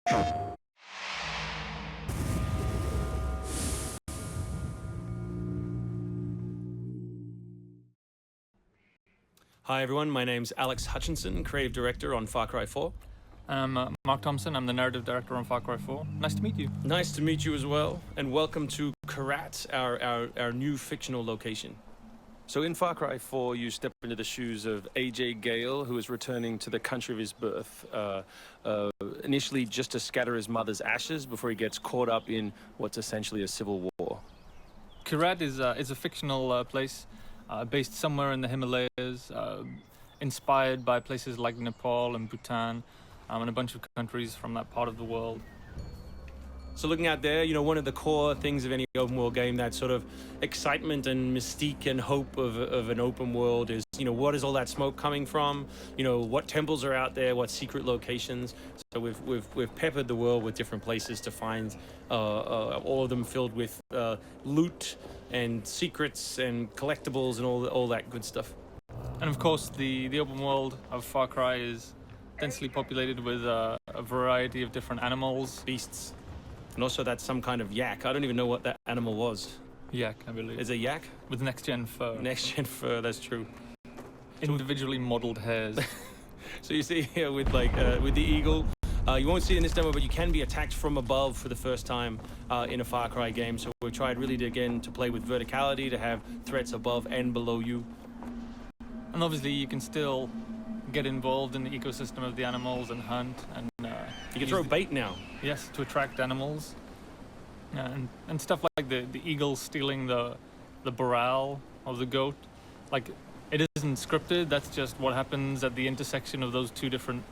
Hi everyone, my name's Alex Hutchinson, Creative Director on Far Cry 4. I'm Mark Thompson, I'm the Narrative Director on Far Cry 4. Nice to meet you. Nice to meet you as well, and welcome to Kyrat, our new fictional location. So in Far Cry 4, you step into the shoes of AJ Gale, who is returning to the country of his birth, initially just to scatter his mother's ashes before he gets caught up in what's essentially a civil war. Kyrat is a fictional place based somewhere in the Himalayas, inspired by places like Nepal and Bhutan, and a bunch of countries from that part of the world. So looking out there, you know, one of the core things of any open world game, that sort of excitement and mystique and hope of an open world is, you know, what is all that smoke coming from? You know, what temples are out there? What secret locations? So we've peppered the world with different places to find, all of them filled with loot and secrets and collectibles and all that good stuff. And of course, the open world of Far Cry is densely populated with a variety of different animals, Beasts. And also that's some kind of yak. I don't even know what that animal was. yak, I believe. Is it a yak? With next-gen fur. Next-gen fur, that's true. Individually modeled hairs. So you see here with with the eagle, you won't see it in this demo, but you can be attacked from above for the first time in a Far Cry game. So we've tried really to play with verticality, to have threats above and below you. And obviously you can still get involved in the ecosystem of the animals and hunt and You can throw bait now. Yes, to attract animals. And stuff like the eagle stealing the morale of the goat. Like, it isn't scripted, that's just what happens at the intersection of those two different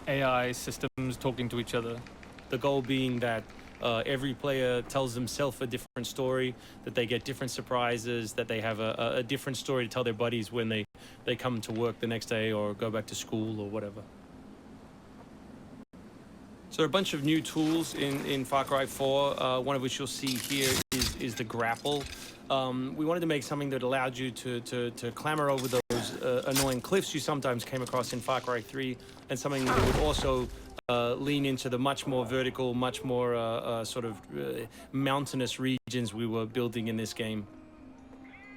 AI systems talking to each other. The goal being that every player tells themselves a different story, that they get different surprises, that they have a different story to tell their buddies when they come to work the next day or go back to school or whatever. So a bunch of new tools in Far Cry 4, one of which you'll see here is the grapple. We wanted to make something that allowed you to clamber over those annoying cliffs you sometimes came across in Far Cry 3, and something that would also lean into the much more vertical, much more sort of mountainous regions we were building in this game.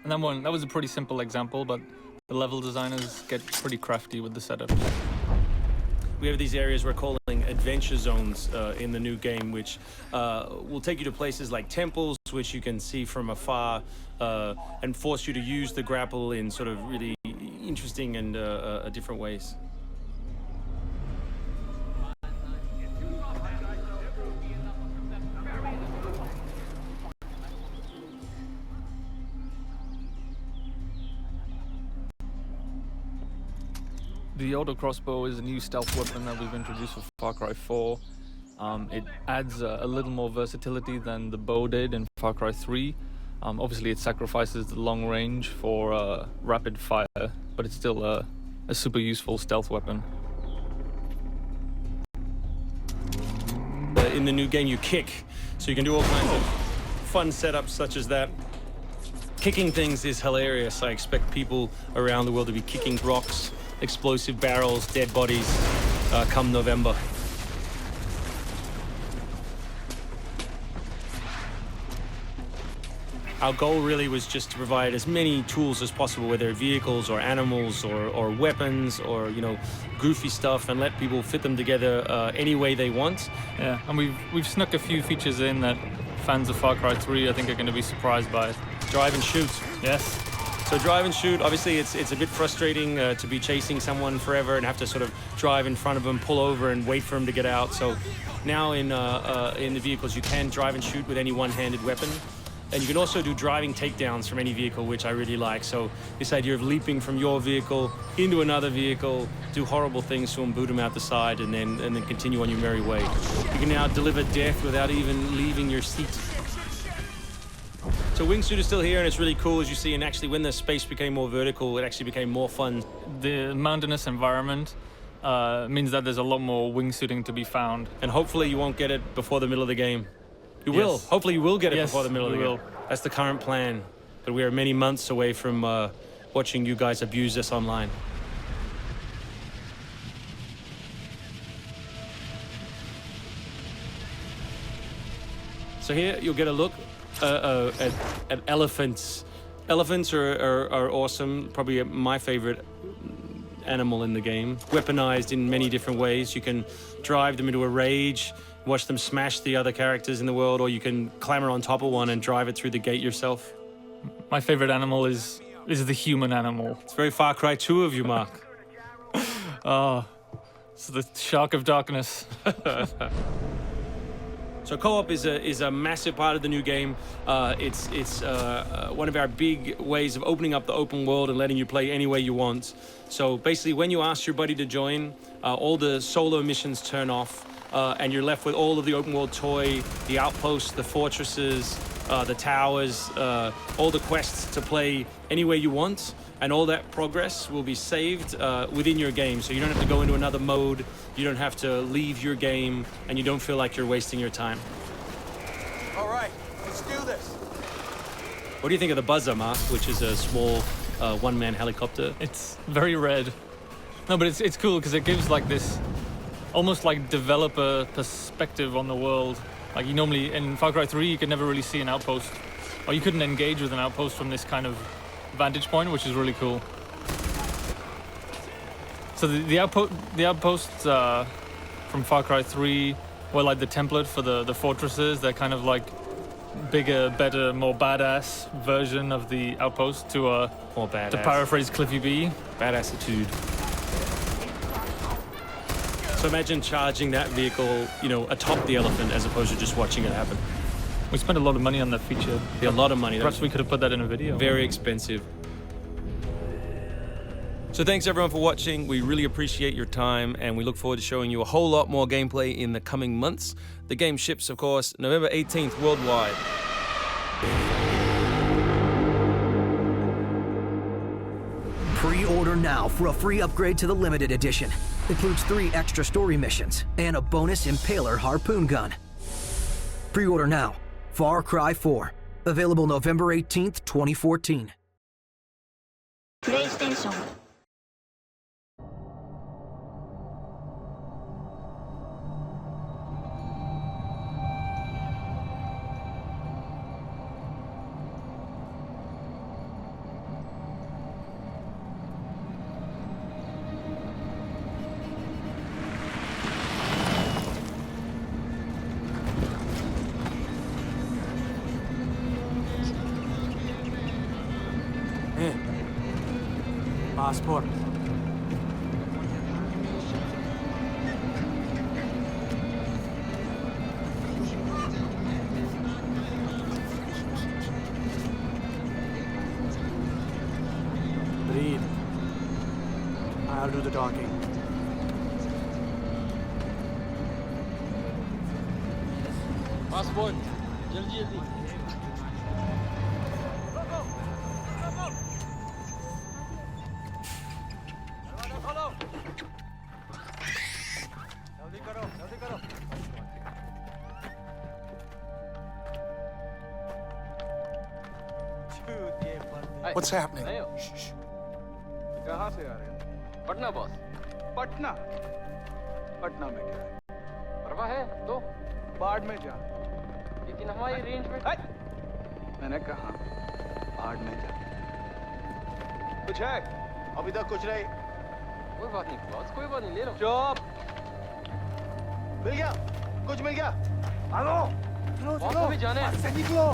And that was a pretty simple example, but the level designers get pretty crafty with the setup. We have these areas we're calling adventure zones in the new game, which will take you to places like temples, which you can see from afar, and force you to use the grapple in sort of really interesting and different ways. The auto crossbow is a new stealth weapon that we've introduced for Far Cry 4. It adds a little more versatility than the bow did in Far Cry 3. Obviously it sacrifices the long range for rapid fire, but it's still a super useful stealth weapon. In the new game you kick, so you can do all kinds of fun setups such as that. Kicking things is hilarious. I expect people around the world to be kicking rocks, explosive barrels, dead bodies, come November. Our goal really was just to provide as many tools as possible, whether vehicles or animals or weapons or, you know, goofy stuff, and let people fit them together any way they want. Yeah, and we've snuck a few features in that fans of Far Cry 3 I think are going to be surprised by. Drive and shoot. Yes. So drive and shoot, obviously it's a bit frustrating to be chasing someone forever and have to sort of drive in front of them, pull over and wait for them to get out. So now in the vehicles you can drive and shoot with any one-handed weapon. And you can also do driving takedowns from any vehicle, which I really like. So this idea of leaping from your vehicle into another vehicle, do horrible things to them, boot them out the side, and then continue on your merry way. You can now deliver death without even leaving your seat. So wingsuit is still here, and it's really cool, as you see, and actually when the space became more vertical, it actually became more fun. The mountainous environment means that there's a lot more wingsuiting to be found. And hopefully you won't get it before the middle of the game. You will. Hopefully you will get it before the middle of the game. That's the current plan. But we are many months away from watching you guys abuse this online. So here you'll get a look at elephants. Elephants are awesome. Probably my favorite animal in the game. Weaponized in many different ways. You can drive them into a rage, watch them smash the other characters in the world, or you can clamber on top of one and drive it through the gate yourself. My favorite animal is the human animal. It's very Far Cry 2 of you, Mark. Oh, it's the shark of darkness. So co-op is a massive part of the new game. It's one of our big ways of opening up the open world and letting you play any way you want. So basically, when you ask your buddy to join, all the solo missions turn off, and you're left with all of the open world toy, the outposts, the fortresses, the towers, all the quests to play any way you want. And all that progress will be saved within your game. So you don't have to go into another mode, you don't have to leave your game, and you don't feel like you're wasting your time. All right, let's do this. What do you think of the Buzzer, Mark, which is a small one-man helicopter? It's very red. No, but it's cool because it gives like this almost like developer perspective on the world. Like you normally, in Far Cry 3, you could never really see an outpost, or you couldn't engage with an outpost from this kind of vantage point, which is really cool. So the outposts from Far Cry 3 were like the template for the fortresses. They're kind of like bigger, better, more badass version of the outpost to More badass. to paraphrase Cliffy B. Badassitude. So imagine charging that vehicle, atop the elephant as opposed to just watching it happen. We spent a lot of money on that feature. A lot of money. Perhaps we could have put that in a video. Very expensive. So thanks everyone for watching. We really appreciate your time, and we look forward to showing you a whole lot more gameplay in the coming months. The game ships, of course, November 18th worldwide. Pre-order now for a free upgrade to the limited edition. Includes 3 extra story missions and a bonus Impaler harpoon gun. Pre-order now. Far Cry 4. Available November 18th, 2014. PlayStation Passport. Breathe. I'll do the talking. Passport. जल्दी जल्दी. What's happening? कहाँ से आ रहे हैं? Patna boss. Patna. Patna में क्या है? परवाह है तो बाढ़ में जा. लेकिन हमारी रेंज में. मैंने कहा बाढ़ में जा. कुछ है? अभी तक कुछ नहीं. कोई बात नहीं बॉस, कोई बात नहीं, ले लो. चुप. मिल गया. कुछ मिल गया. आलो. चलो बॉस को भी जाने हैं. से निकलो.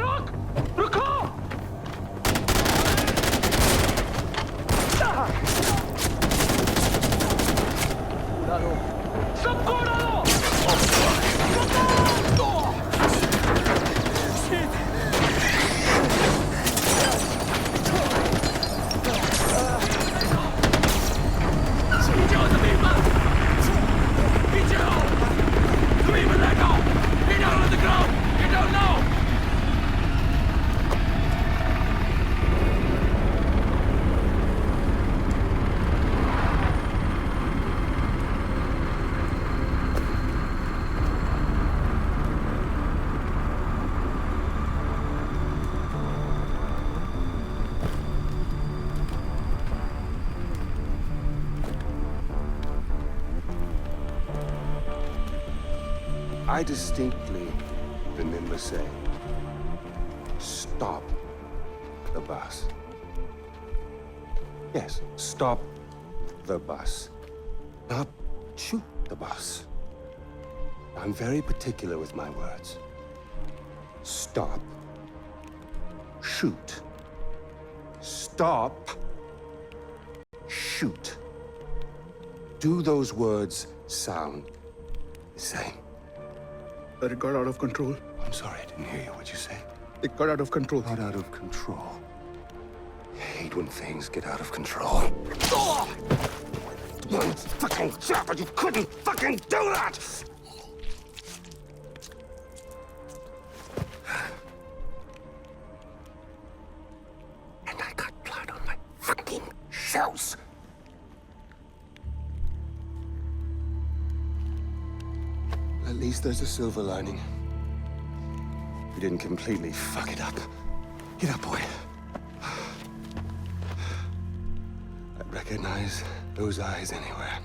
रुक. रुको. डालो. सबको डालो. I distinctly remember saying, stop the bus. Yes, stop the bus. Not shoot the bus. I'm very particular with my words. Stop. Shoot. Stop. Shoot. Do those words sound the same? But it got out of control. I'm sorry, I didn't hear you. What'd you say? It got out of control. Got out of control. I hate when things get out of control. One fucking job, but you couldn't fucking do that! And I got blood on my fucking shoes. At least there's a silver lining. You didn't completely fuck it up. Get up, boy. I'd recognize those eyes anywhere.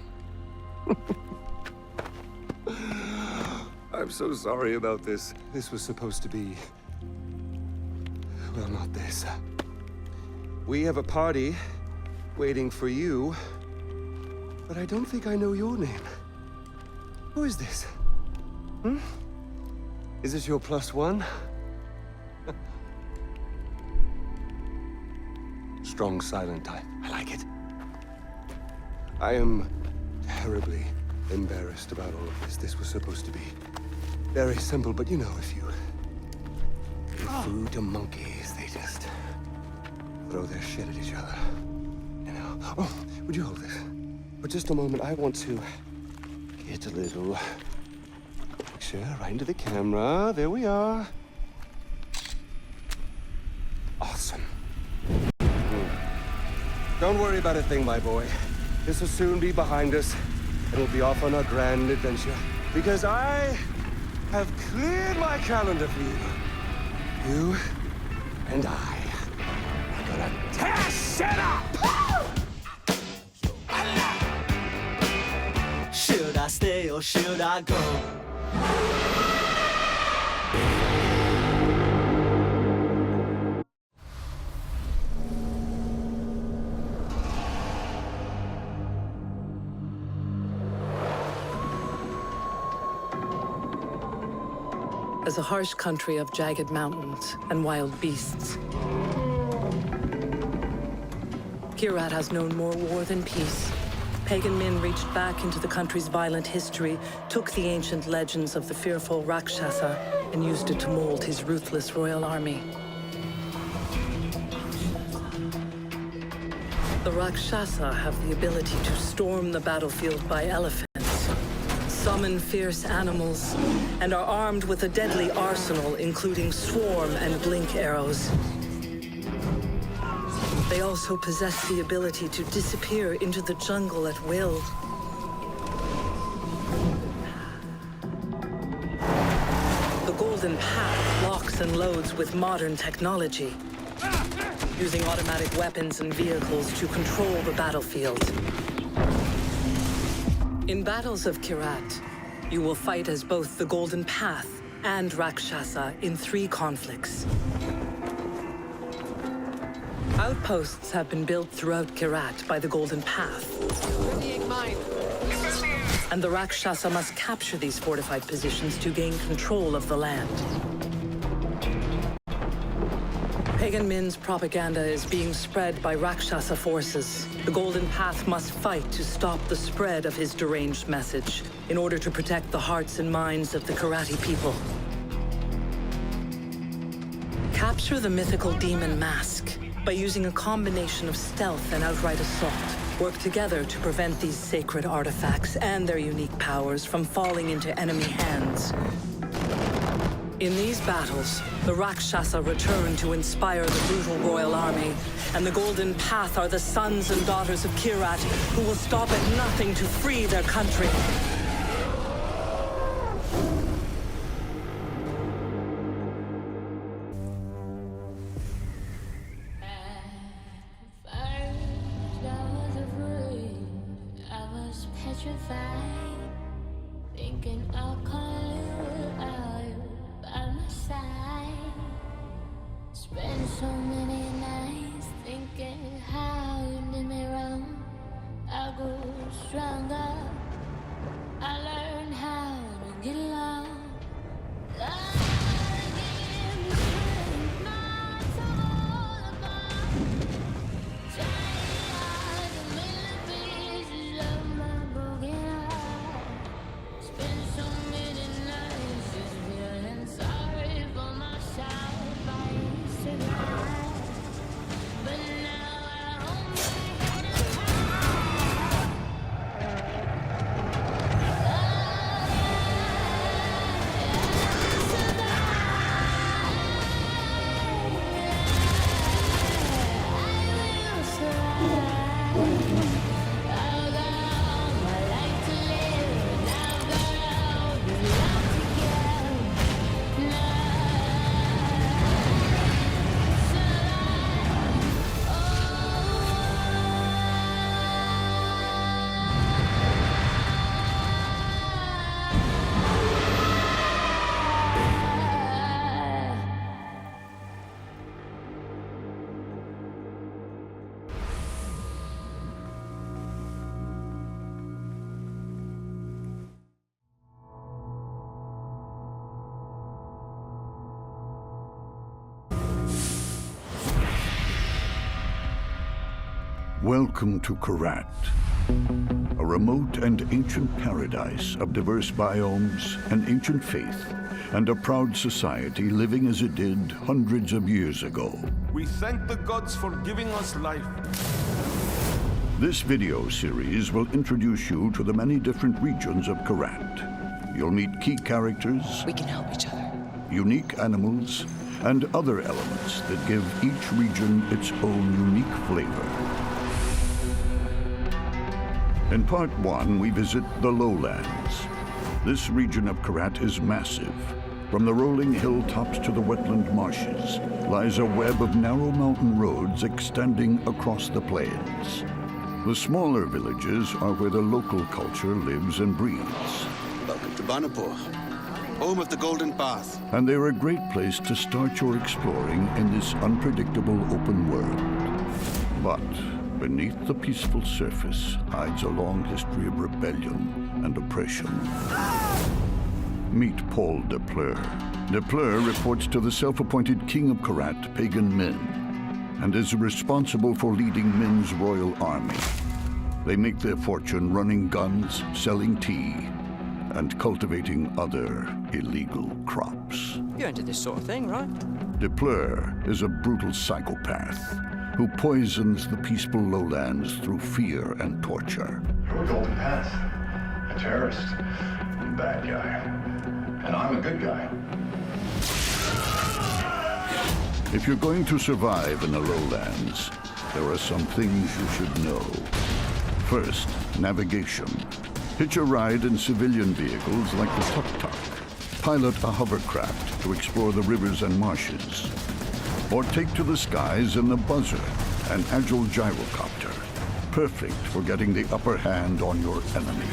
I'm so sorry about this. This was supposed to be... well, not this. We have a party waiting for you, but I don't think I know your name. Who is this? Hmm? Is this your +1? Strong, silent type. I like it. I am terribly embarrassed about all of this. This was supposed to be very simple, but you know, if you give food to monkeys, they just throw their shit at each other. You know? Oh, would you hold this? For just a moment, I want to get a little picture right into the camera. There we are. Awesome. Don't worry about a thing, my boy. This will soon be behind us, and we'll be off on our grand adventure. Because I have cleared my calendar for you. You and I are gonna tear shit up! Should I stay or should I go? As a harsh country of jagged mountains and wild beasts, Kyrat has known more war than peace. Pagan Min reached back into the country's violent history, took the ancient legends of the fearful Rakshasa, and used it to mold his ruthless royal army. The Rakshasa have the ability to storm the battlefield by elephants, summon fierce animals, and are armed with a deadly arsenal, including swarm and blink arrows. They also possess the ability to disappear into the jungle at will. The Golden Path locks and loads with modern technology, using automatic weapons and vehicles to control the battlefield. In battles of Kyrat, you will fight as both the Golden Path and Rakshasa in 3 conflicts. Outposts have been built throughout Kyrat by the Golden Path. And the Rakshasa must capture these fortified positions to gain control of the land. Pagan Min's propaganda is being spread by Rakshasa forces. The Golden Path must fight to stop the spread of his deranged message in order to protect the hearts and minds of the Kyrati people. Capture the mythical demon Mask by using a combination of stealth and outright assault. Work together to prevent these sacred artifacts and their unique powers from falling into enemy hands. In these battles, the Rakshasa return to inspire the brutal royal army, and the Golden Path are the sons and daughters of Kyrat who will stop at nothing to free their country. Petrified, thinking I'll call you. Spent so many nights thinking how you did me wrong. I grew stronger. I learned how to get along. Welcome to Kyrat, a remote and ancient paradise of diverse biomes and ancient faith, and a proud society living as it did hundreds of years ago. We thank the gods for giving us life. This video series will introduce you to the many different regions of Kyrat. You'll meet key characters, we can help each other, unique animals, and other elements that give each region its own unique flavor. In Part 1, we visit the lowlands. This region of Kyrat is massive. From the rolling hilltops to the wetland marshes lies a web of narrow mountain roads extending across the plains. The smaller villages are where the local culture lives and breathes. Welcome to Banapur, home of the Golden Path. And they're a great place to start your exploring in this unpredictable open world. But beneath the peaceful surface hides a long history of rebellion and oppression. Meet Paul de Pleur. De Pleur reports to the self-appointed king of Kyrat, Pagan Min, and is responsible for leading Min's royal army. They make their fortune running guns, selling tea, and cultivating other illegal crops. You're into this sort of thing, right? De Pleur is a brutal psychopath who poisons the peaceful lowlands through fear and torture. You're a Golden Path, a terrorist, a bad guy, and I'm a good guy. If you're going to survive in the lowlands, there are some things you should know. First, navigation. Hitch a ride in civilian vehicles like the tuk-tuk. Pilot a hovercraft to explore the rivers and marshes. Or take to the skies in the buzzer, an agile gyrocopter, perfect for getting the upper hand on your enemy.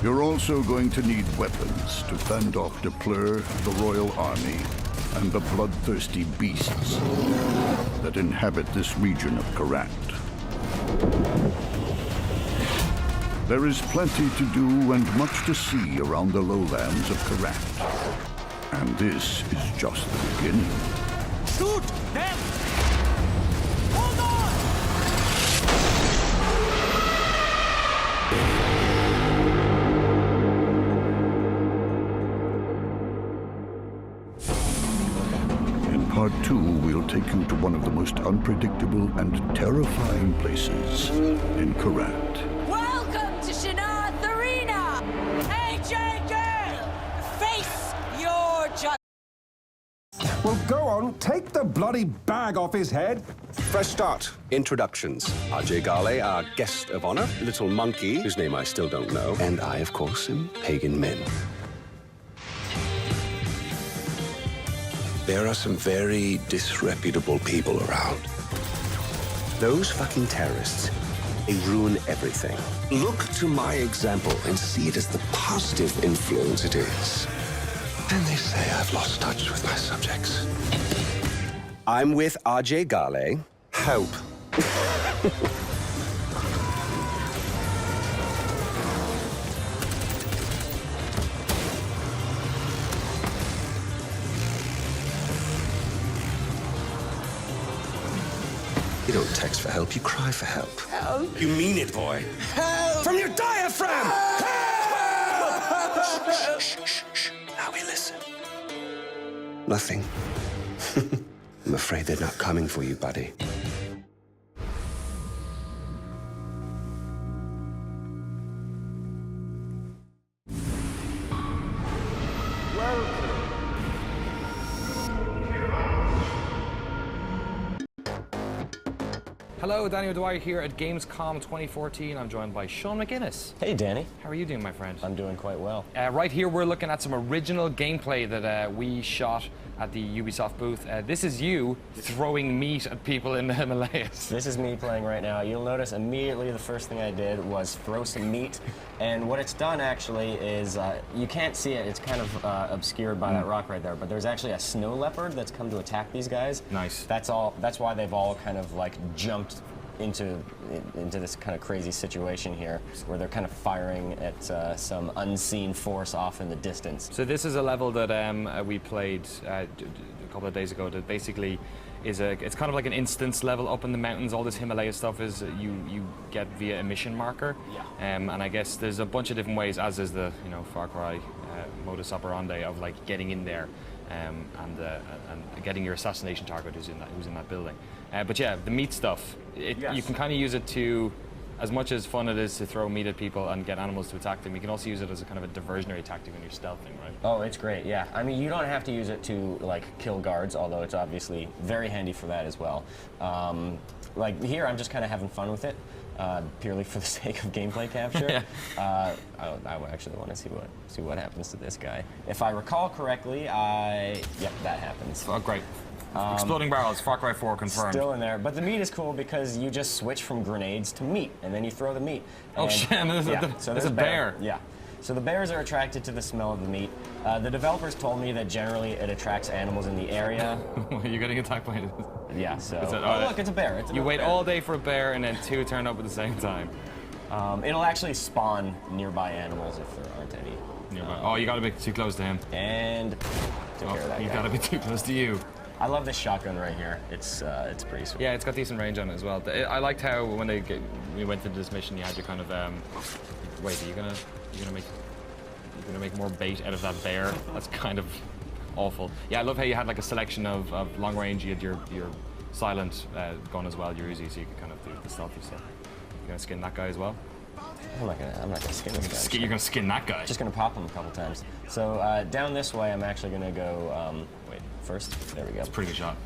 You're also going to need weapons to fend off de Pleur, the royal army, and the bloodthirsty beasts that inhabit this region of Kyrat. There is plenty to do and much to see around the lowlands of Kyrat. And this is just the beginning. Shoot them! Hold on! In Part 2, we'll take you to one of the most unpredictable and terrifying places in Kyrat. Welcome to Shanath Arena! AJ Gale! Face your judge! Well, go on, take the bloody bag off his head. Fresh start. Introductions. Ajay Gale, our guest of honor, Little Monkey, whose name I still don't know, and I, of course, am Pagan Min. There are some very disreputable people around. Those fucking terrorists, they ruin everything. Look to my example and see it as the positive influence it is. And they say I've lost touch with my subjects. I'm with Ajay Gale. Help. You don't text for help, you cry for help. Help! You mean it, boy. Help! From your diaphragm! Help! Shh, shh, shh. Now we listen. Nothing. I'm afraid they're not coming for you, buddy. Hello, Danny O'Dwyer here at Gamescom 2014. I'm joined by Sean McGuinness. Hey, Danny. How are you doing, my friend? I'm doing quite well. Right here, we're looking at some original gameplay that we shot at the Ubisoft booth. This is you throwing meat at people in the Himalayas. This is me playing right now. You'll notice immediately the first thing I did was throw some meat. And what it's done, actually, is you can't see it. It's kind of obscured by that rock right there. But there's actually a snow leopard that's come to attack these guys. Nice. That's all. That's why they've all kind of like jumped into this kind of crazy situation here, where they're kind of firing at some unseen force off in the distance. So this is a level that we played a couple of days ago that basically is it's kind of like an instance level up in the mountains. All this Himalaya stuff is you get via a mission marker. Yeah. And I guess there's a bunch of different ways, as is the Far Cry modus operandi of like getting in there and getting your assassination target who's in that building. But yeah, the meat stuff, Yes. You can kind of use it to, as much as fun it is to throw meat at people and get animals to attack them, you can also use it as a kind of a diversionary tactic when you're stealthing, right? Oh, it's great, yeah. I mean, you don't have to use it to, like, kill guards, although it's obviously very handy for that as well. Like, here, I'm just kind of having fun with it, purely for the sake of gameplay capture. I actually want to see what happens to this guy. If I recall correctly, yep, that happens. Oh, great. Exploding barrels, Far Cry 4 confirmed. Still in there, but the meat is cool because you just switch from grenades to meat, and then you throw the meat. Oh shit, there's a bear. Yeah. So the bears are attracted to the smell of the meat. The developers told me that generally it attracts animals in the area. You're getting attacked by it. Yeah, so... look, it's a bear. You wait all day for a bear, and then two turn up at the same time. It'll actually spawn nearby animals if there aren't any. Nearby. Oh, you gotta be too close to him. And... took care of that you guy. Gotta be too close to you. I love this shotgun right here. It's pretty sweet. Yeah, it's got decent range on it as well. I liked how when we went into this mission, you had your kind of wait, are you gonna make more bait out of that bear? That's kind of awful. Yeah, I love how you had like a selection of long range. You had your silent gun as well, your Uzi, so you could kind of do the stealthy stuff. You gonna skin that guy as well? I'm not gonna skin this guy. You're gonna skin that guy? Just gonna pop him a couple times. So down this way, I'm actually gonna go. Wait, first. There we go. It's a pretty good shot.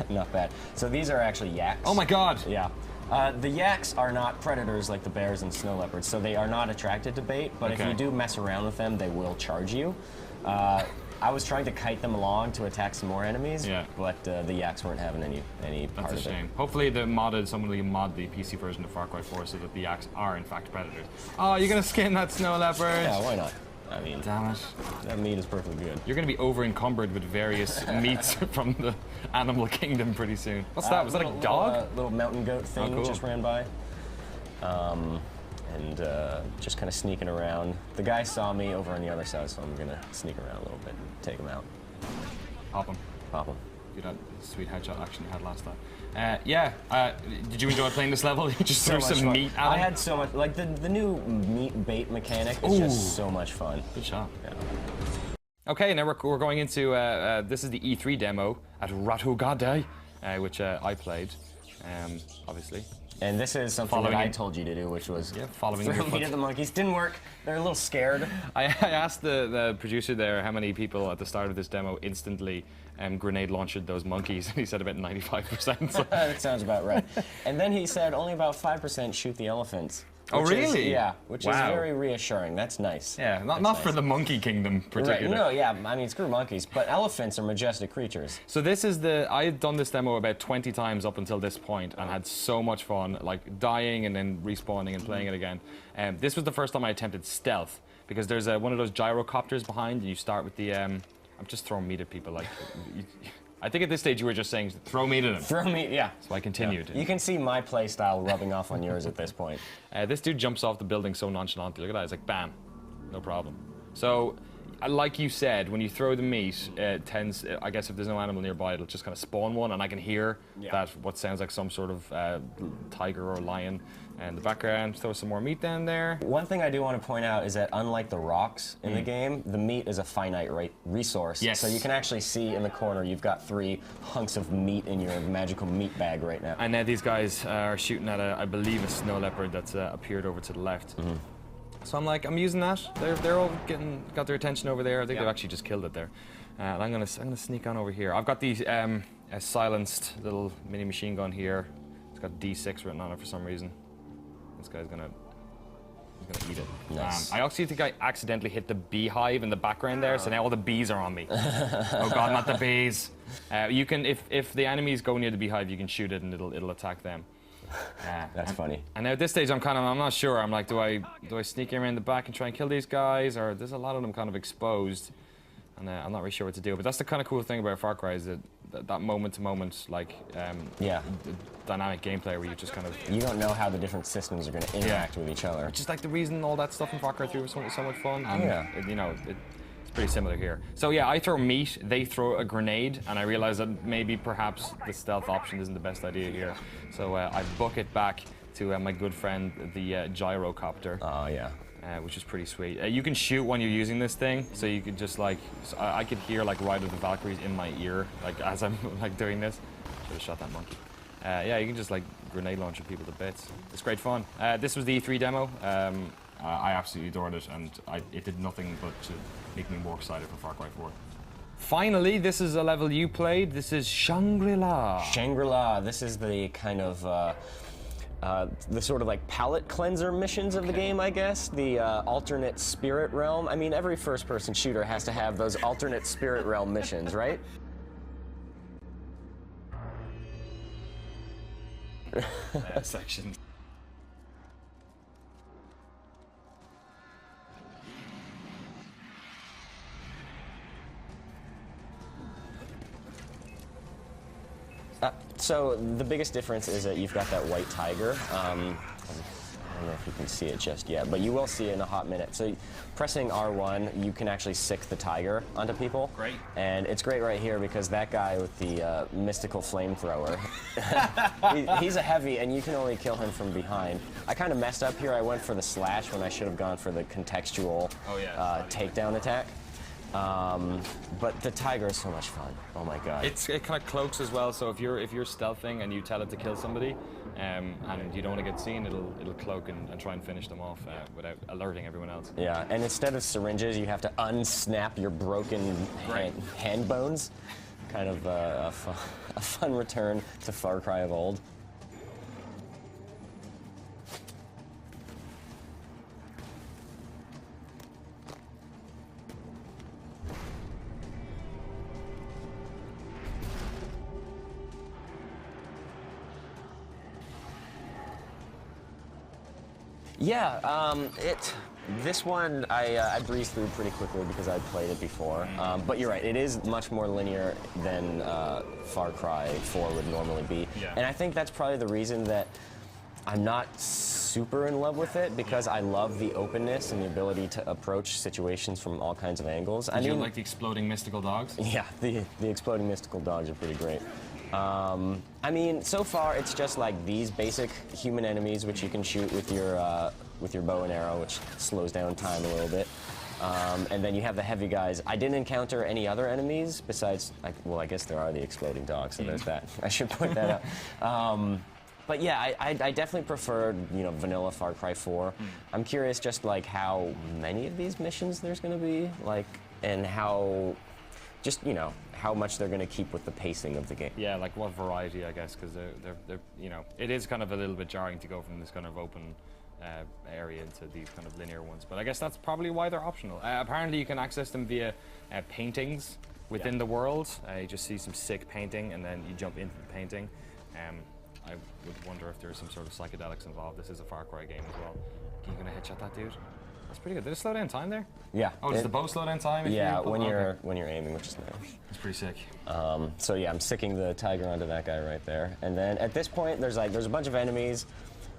Not bad. So these are actually yaks. Oh my god! Yeah. The yaks are not predators like the bears and snow leopards, so they are not attracted to bait. But if you do mess around with them, they will charge you. I was trying to kite them along to attack some more enemies, but the yaks weren't having any part of it. That's a shame. Hopefully someone will mod the PC version of Far Cry 4 so that the yaks are in fact predators. Oh, you're gonna skin that snow leopard? Yeah, why not? I mean, damn it. That meat is perfectly good. You're gonna be over encumbered with various meats from the animal kingdom pretty soon. What's that? Was that a dog? Little mountain goat thing cool. just ran by. And just kind of sneaking around. The guy saw me over on the other side, so I'm gonna sneak around a little bit and take him out. Pop him. Pop him. Do that sweet headshot action you had last time. Did you enjoy playing this level? You just threw some meat at him? I had so much, like the new meat bait mechanic is just so much fun. Good shot. Yeah. Okay, now we're going into, this is the E3 demo at Ratugade, which I played, obviously. And this is something that I told you to do, which was following throw meat at the monkeys. Didn't work. They're a little scared. I asked the producer there how many people at the start of this demo instantly grenade launched those monkeys, and he said about 95%. So. That sounds about right. And then he said only about 5% shoot the elephants. Oh, really? Which is very reassuring. That's nice. Yeah, not for the monkey kingdom particularly. Right. No, yeah, I mean, screw monkeys, but elephants are majestic creatures. So this is I had done this demo about 20 times up until this point and had so much fun, like dying and then respawning and playing it again. This was the first time I attempted stealth, because there's one of those gyrocopters behind, and you start with the, I'm just throwing meat at people, like, I think at this stage you were just saying, throw meat at him. Throw meat, yeah. So I continued. Yeah. You can see my play style rubbing off on yours at this point. This dude jumps off the building so nonchalantly. Look at that. It's like, bam, no problem. So, like you said, when you throw the meat, it tends, I guess if there's no animal nearby, it'll just kind of spawn one, and I can hear that what sounds like some sort of tiger or lion in the background. Throw some more meat down there. One thing I do want to point out is that unlike the rocks in the game, the meat is a finite resource. Yes. So you can actually see in the corner you've got 3 hunks of meat in your magical meat bag right now. And now these guys are shooting at, I believe, a snow leopard that's appeared over to the left. So I'm like, I'm using that. They're all got their attention over there. I think they've actually just killed it there. And I'm gonna sneak on over here. I've got these a silenced little mini machine gun here. It's got D6 written on it for some reason. This guy's gonna eat it. Nice. I actually think I accidentally hit the beehive in the background there, so now all the bees are on me. Oh God, not the bees. You can, if the enemies go near the beehive, you can shoot it and it'll attack them. That's funny. And now at this stage, I'm not sure. I'm like, do I sneak around the back and try and kill these guys, or there's a lot of them kind of exposed, and I'm not really sure what to do. But that's the kind of cool thing about Far Cry is that moment-to-moment, like, dynamic gameplay where you just kind of... You don't know how the different systems are going to interact with each other. Which is like the reason all that stuff in Far Cry 3 was so much fun. And, it's pretty similar here. So yeah, I throw meat, they throw a grenade, and I realize that maybe perhaps the stealth option isn't the best idea here. So I book it back to my good friend, the gyrocopter. Oh yeah. Which is pretty sweet. You can shoot when you're using this thing, so you could just like, I could hear like Ride of the Valkyries in my ear, like as I'm like doing this. Should have shot that monkey. Yeah, you can just like grenade launch people to bits. It's great fun. This was the E3 demo. I absolutely adored it, and it did nothing but to make me more excited for Far Cry 4. Finally, this is a level you played. This is Shangri-La. Shangri-La. This is the kind of the sort of like palate cleanser missions of the game, I guess. The alternate spirit realm. I mean, every first-person shooter has to have those alternate spirit realm missions, right? Section. So the biggest difference is that you've got that white tiger. I don't know if you can see it just yet, but you will see it in a hot minute. So pressing R1, you can actually sick the tiger onto people. Great. And it's great right here because that guy with the mystical flamethrower, he's a heavy and you can only kill him from behind. I kind of messed up here. I went for the slash when I should have gone for the contextual takedown attack. But the tiger is so much fun. Oh my God. It kind of cloaks as well, so if you're stealthing and you tell it to kill somebody, and you don't want to get seen, it'll cloak and try and finish them off without alerting everyone else. Yeah, and instead of syringes, you have to unsnap your broken hand bones. Kind of a fun return to Far Cry of old. Yeah, this one I breezed through pretty quickly because I'd played it before. But you're right, it is much more linear than Far Cry 4 would normally be. Yeah. And I think that's probably the reason that I'm not super in love with it, because I love the openness and the ability to approach situations from all kinds of angles. Did you like the exploding mystical dogs? Yeah, the exploding mystical dogs are pretty great. I mean, so far it's just like these basic human enemies, which you can shoot with your bow and arrow, which slows down time a little bit. And then you have the heavy guys. I didn't encounter any other enemies besides, well, I guess there are the exploding dogs, so there's that. I should point that out. But yeah, I definitely preferred, vanilla Far Cry 4. I'm curious just like how many of these missions there's going to be, like, and how, just, how much they're going to keep with the pacing of the game. Yeah, like what variety, I guess, because they're it is kind of a little bit jarring to go from this kind of open area into these kind of linear ones. But I guess that's probably why they're optional. Apparently you can access them via paintings within the world. You just see some sick painting and then you jump into the painting. I would wonder if there's some sort of psychedelics involved. This is a Far Cry game as well. Are you gonna headshot that dude? That's pretty good. Did it slow down time there? Yeah. Oh, does the bow slow down time? Yeah, when you're aiming, which is nice. That's pretty sick. So yeah, I'm sicking the tiger onto that guy right there. And then at this point, there's a bunch of enemies,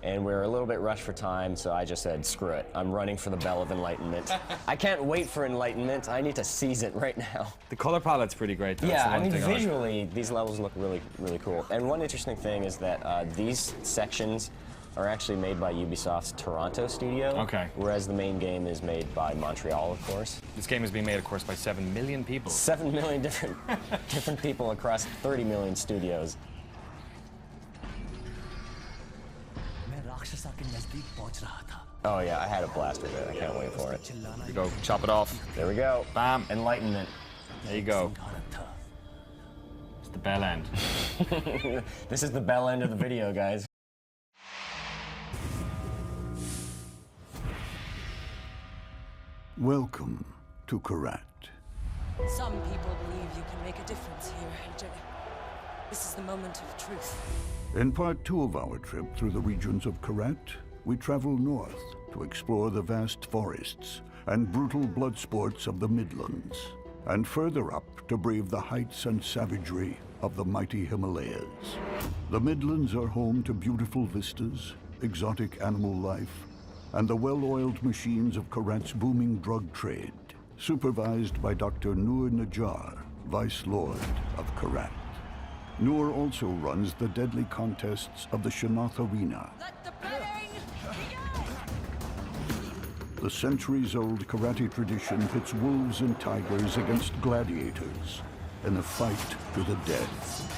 and we're a little bit rushed for time, so I just said, screw it. I'm running for the Bell of Enlightenment. I can't wait for Enlightenment. I need to seize it right now. The color palette's pretty great, though. Yeah, I mean, visually, these levels look really, really cool. And one interesting thing is that these sections are actually made by Ubisoft's Toronto studio. Okay. Whereas the main game is made by Montreal, of course. This game is being made, of course, by 7 million people. 7 million different people across 30 million studios. Oh yeah, I had a blast with it. I can't wait for it. Here we go. Chop it off. There we go. Bam. Enlightenment. There you go. It's the bell end. This is the bell end of the video, guys. Welcome to Kyrat. Some people believe you can make a difference here, AJ. This is the moment of truth. In part 2 of our trip through the regions of Kyrat, we travel north to explore the vast forests and brutal blood sports of the Midlands, and further up to brave the heights and savagery of the mighty Himalayas. The Midlands are home to beautiful vistas, exotic animal life, and the well-oiled machines of Kyrat's booming drug trade, supervised by Dr. Noor Najjar, Vice Lord of Kyrat. Noor also runs the deadly contests of the Shanath Arena. The centuries-old karate tradition pits wolves and tigers against gladiators in a fight to the death.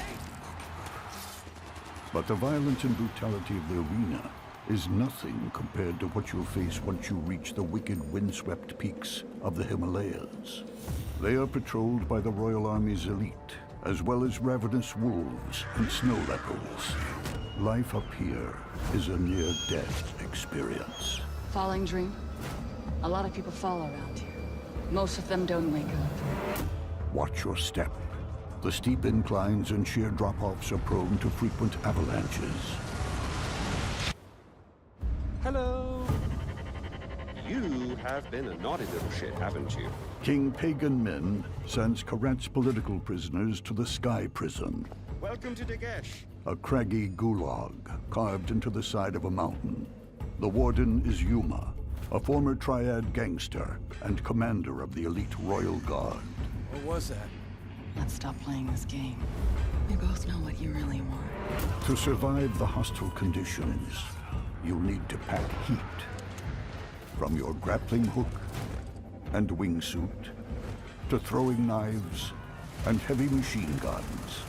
But the violence and brutality of the arena is nothing compared to what you'll face once you reach the wicked windswept peaks of the Himalayas. They are patrolled by the Royal Army's elite, as well as ravenous wolves and snow leopards. Life up here is a near-death experience. Falling dream? A lot of people fall around here. Most of them don't wake up. Watch your step. The steep inclines and sheer drop-offs are prone to frequent avalanches. Hello. You have been a naughty little shit, haven't you? King Pagan Min sends Kyrat's political prisoners to the Sky Prison, Welcome to Dagesh. a craggy gulag carved into the side of a mountain. The warden is Yuma, a former Triad gangster and commander of the elite Royal Guard. What was that? Let's stop playing this game. We both know what you really want. To survive the hostile conditions, you'll need to pack heat. From your grappling hook and wingsuit, to throwing knives and heavy machine guns,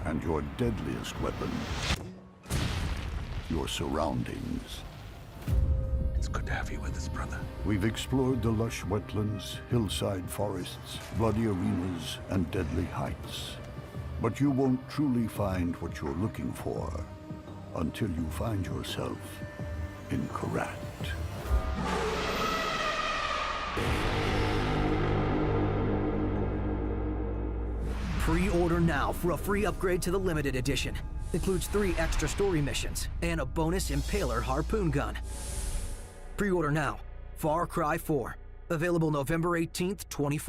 and your deadliest weapon, your surroundings. It's good to have you with us, brother. We've explored the lush wetlands, hillside forests, bloody arenas, and deadly heights. But you won't truly find what you're looking for until you find yourself in Kyrat. Pre-order now for a free upgrade to the limited edition. Includes 3 extra story missions and a bonus Impaler harpoon gun. Pre-order now. Far Cry 4. Available November 18th, 2014.